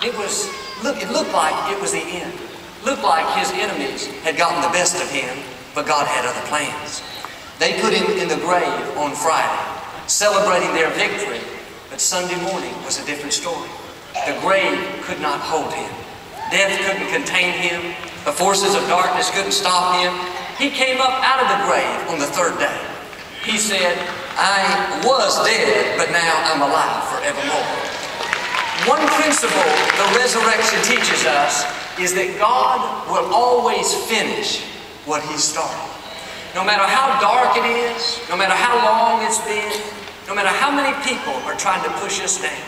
It looked like it was the end. Looked like his enemies had gotten the best of him, but God had other plans. They put him in the grave on Friday, celebrating their victory, but Sunday morning was a different story. The grave could not hold him. Death couldn't contain him. The forces of darkness couldn't stop him. He came up out of the grave on the third day. He said, I was dead, but now I'm alive forevermore. One principle the resurrection teaches us is that God will always finish what He started. No matter how dark it is, no matter how long it's been, no matter how many people are trying to push us down,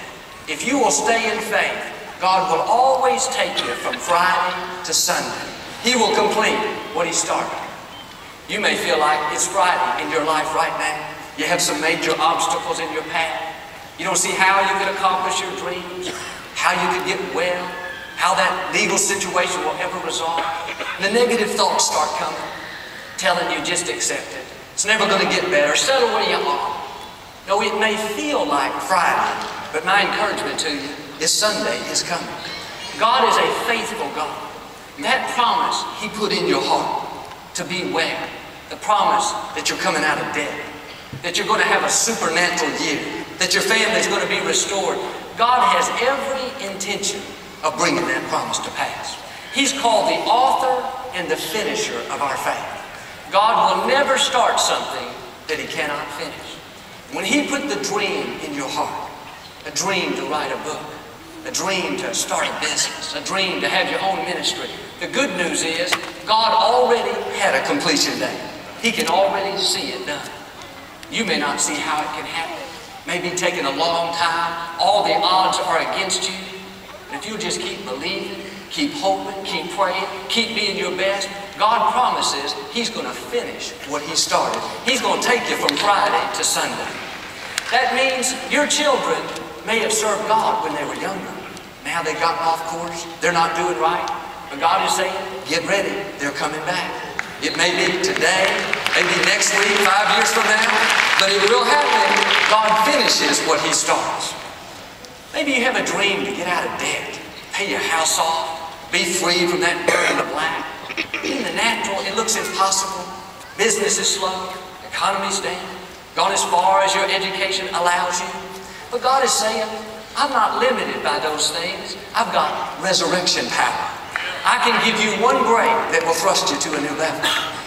if you will stay in faith, God will always take you from Friday to Sunday. He will complete what He started. You may feel like it's Friday in your life right now. You have some major obstacles in your path. You don't see how you can accomplish your dreams, how you can get well, how that legal situation will ever resolve. And the negative thoughts start coming, telling you just accept it. It's never going to get better. Settle where you are. No, it may feel like Friday, but my encouragement to you is Sunday is coming. God is a faithful God. That promise He put in your heart to be well, the promise that you're coming out of debt, that you're going to have a supernatural year, that your family's going to be restored. God has every intention of bringing that promise to pass. He's called the author and the finisher of our faith. God will never start something that He cannot finish. When He put the dream in your heart, a dream to write a book, a dream to start a business, a dream to have your own ministry, the good news is God already had a completion date. He can already see it done. You may not see how it can happen. Maybe taking a long time. All the odds are against you. But if you'll just keep believing, keep hoping, keep praying, keep being your best, God promises He's going to finish what He started. He's going to take you from Friday to Sunday. That means your children may have served God when they were younger. Now they've gotten off course. They're not doing right. But God is saying, get ready. They're coming back. It may be today, maybe next week, 5 years from now, but it will happen. God finishes what He starts. Maybe you have a dream to get out of debt, pay your house off, be free from that burden of lack. In the natural, it looks impossible. Business is slow, economy's down, gone as far as your education allows you. But God is saying, I'm not limited by those things. I've got resurrection power. I can give you one break that will thrust you to a new level.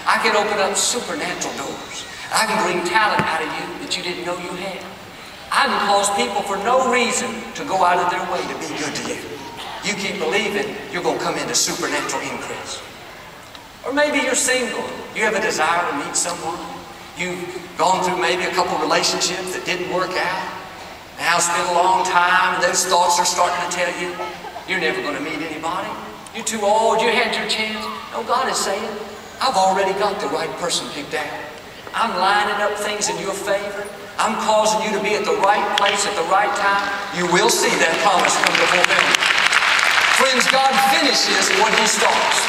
I can open up supernatural doors. I can bring talent out of you that you didn't know you had. I can cause people for no reason to go out of their way to be good to you. You keep believing, you're going to come into supernatural increase. Or maybe you're single. You have a desire to meet someone. You've gone through maybe a couple relationships that didn't work out. Now it's been a long time, and those thoughts are starting to tell you, you're never going to meet anybody. You're too old, you had your chance. No, God is saying, I've already got the right person picked out. I'm lining up things in your favor. I'm causing you to be at the right place at the right time. You will see that promise come to fulfillment. Friends, God finishes what He starts.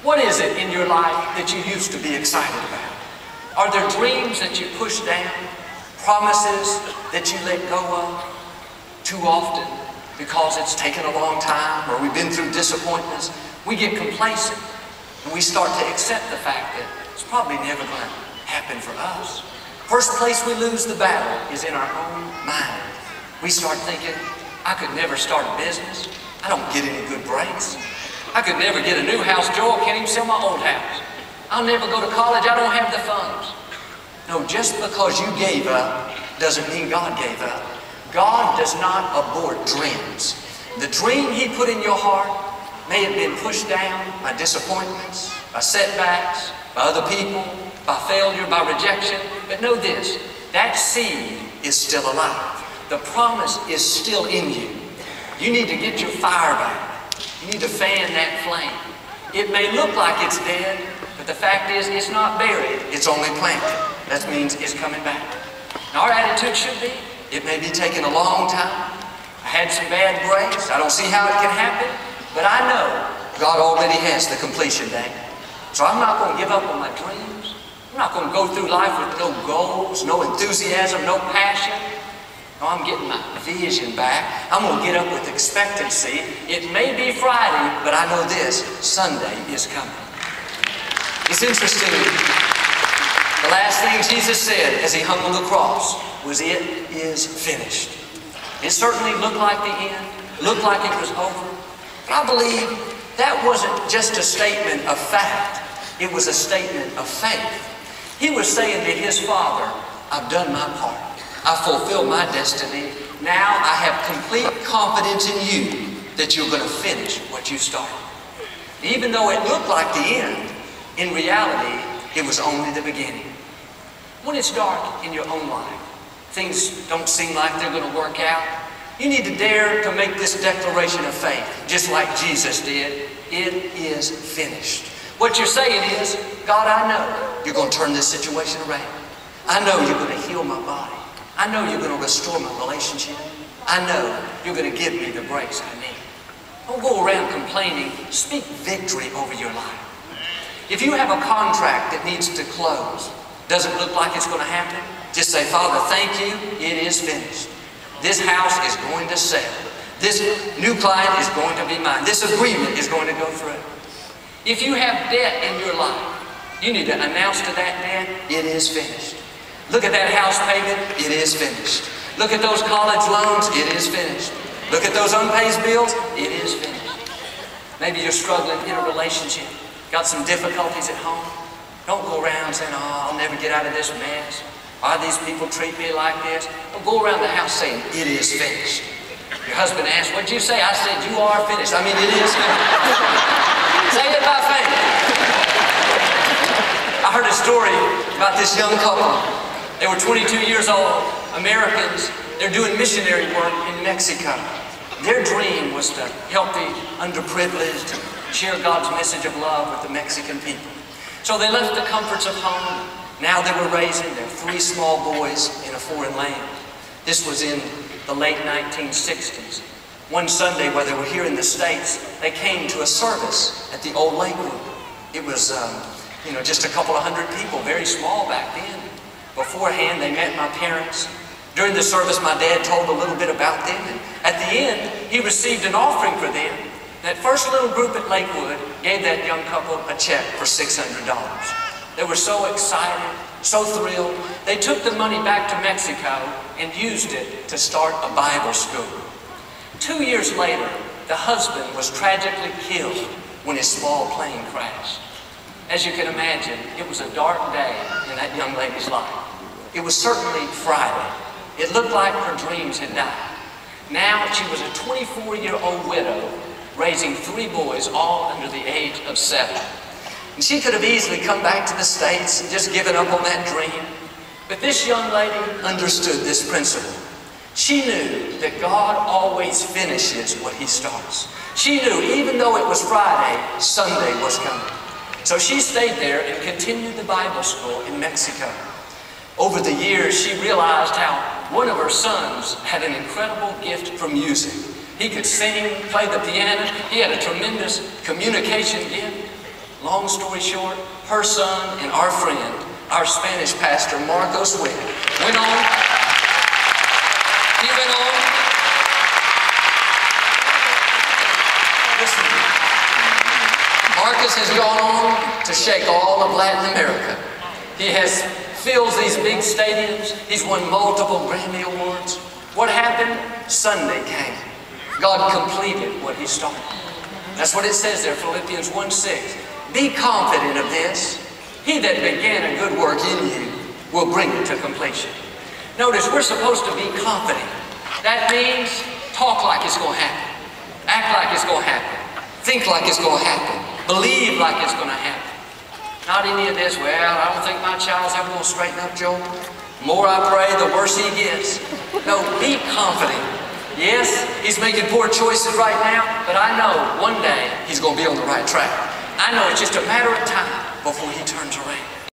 What is it in your life that you used to be excited about? Are there dreams that you push down? Promises that you let go of too often because it's taken a long time or we've been through disappointments? We get complacent and we start to accept the fact that it's probably never going to happen for us. First place we lose the battle is in our own mind. We start thinking, I could never start a business. I don't get any good breaks. I could never get a new house. Joe, I can't even sell my old house. I'll never go to college. I don't have the funds. No, just because you gave up doesn't mean God gave up. God does not abort dreams. The dream He put in your heart may have been pushed down by disappointments, by setbacks, by other people, by failure, by rejection. But know this, that seed is still alive. The promise is still in you. You need to get your fire back. You need to fan that flame. It may look like it's dead, but the fact is it's not buried, it's only planted. That means it's coming back. Now our attitude should be, it may be taking a long time. I had some bad breaks. I don't see how it can happen, but I know God already has the completion date. So I'm not going to give up on my dreams. I'm not going to go through life with no goals, no enthusiasm, no passion. No, I'm getting my vision back. I'm going to get up with expectancy. It may be Friday, but I know this, Sunday is coming. It's interesting. The last thing Jesus said as he hung on the cross was, "It is finished." It certainly looked like the end, looked like it was over. But I believe that wasn't just a statement of fact. It was a statement of faith. He was saying to his Father, "I've done my part. I fulfilled my destiny. Now I have complete confidence in you that you're going to finish what you started." Even though it looked like the end, in reality, it was only the beginning. When it's dark in your own life, things don't seem like they're going to work out, you need to dare to make this declaration of faith, just like Jesus did. It is finished. What you're saying is, "God, I know you're going to turn this situation around. I know you're going to heal my body. I know you're going to restore my relationship. I know you're going to give me the grace I need." Don't go around complaining. Speak victory over your life. If you have a contract that needs to close, doesn't look like it's going to happen, just say, "Father, thank you. It is finished. This house is going to sell. This new client is going to be mine. This agreement is going to go through." If you have debt in your life, you need to announce to that debt, "It is finished." Look at that house payment, it is finished. Look at those college loans, it is finished. Look at those unpaid bills, it is finished. Maybe you're struggling in a relationship, got some difficulties at home. Don't go around saying, "Oh, I'll never get out of this mess. Why these people treat me like this?" Don't go around the house saying, "It is finished." Your husband asks, "What'd you say?" I said, "You are finished." I mean, it is finished. Say it by faith. I heard a story about this young couple. They were 22 years old, Americans. They're doing missionary work in Mexico. Their dream was to help the underprivileged, share God's message of love with the Mexican people. So they left the comforts of home. Now they were raising their 3 small boys in a foreign land. This was in the late 1960s. One Sunday, while they were here in the States, they came to a service at the old Lakewood. It was, just a couple of hundred people, very small back then. Beforehand, they met my parents. During the service, my dad told a little bit about them. And at the end, he received an offering for them. That first little group at Lakewood gave that young couple a check for $600. They were so excited, so thrilled. They took the money back to Mexico and used it to start a Bible school. 2 years later, the husband was tragically killed when his small plane crashed. As you can imagine, it was a dark day in that young lady's life. It was certainly Friday. It looked like her dreams had died. Now she was a 24-year-old widow raising 3 boys, all under the age of 7. And she could have easily come back to the States and just given up on that dream. But this young lady understood this principle. She knew that God always finishes what He starts. She knew even though it was Friday, Sunday was coming. So she stayed there and continued the Bible school in Mexico. Over the years, she realized how one of her sons had an incredible gift for music. He could sing, play the piano. He had a tremendous communication gift. Long story short, her son and our friend, our Spanish pastor, Marcos went on. He went on. Listen, Marcus has gone on to shake all of Latin America. He fills these big stadiums. He's won multiple Grammy Awards. What happened? Sunday came. God completed what He started. That's what it says there, Philippians 1:6. Be confident of this. He that began a good work in you will bring it to completion. Notice, we're supposed to be confident. That means talk like it's going to happen. Act like it's going to happen. Think like it's going to happen. Believe like it's going to happen. Not any of this, "Well, I don't think my child's ever going to straighten up, Joe. The more I pray, the worse he gets." No, be confident. Yes, he's making poor choices right now, but I know one day he's going to be on the right track. I know it's just a matter of time before he turns around.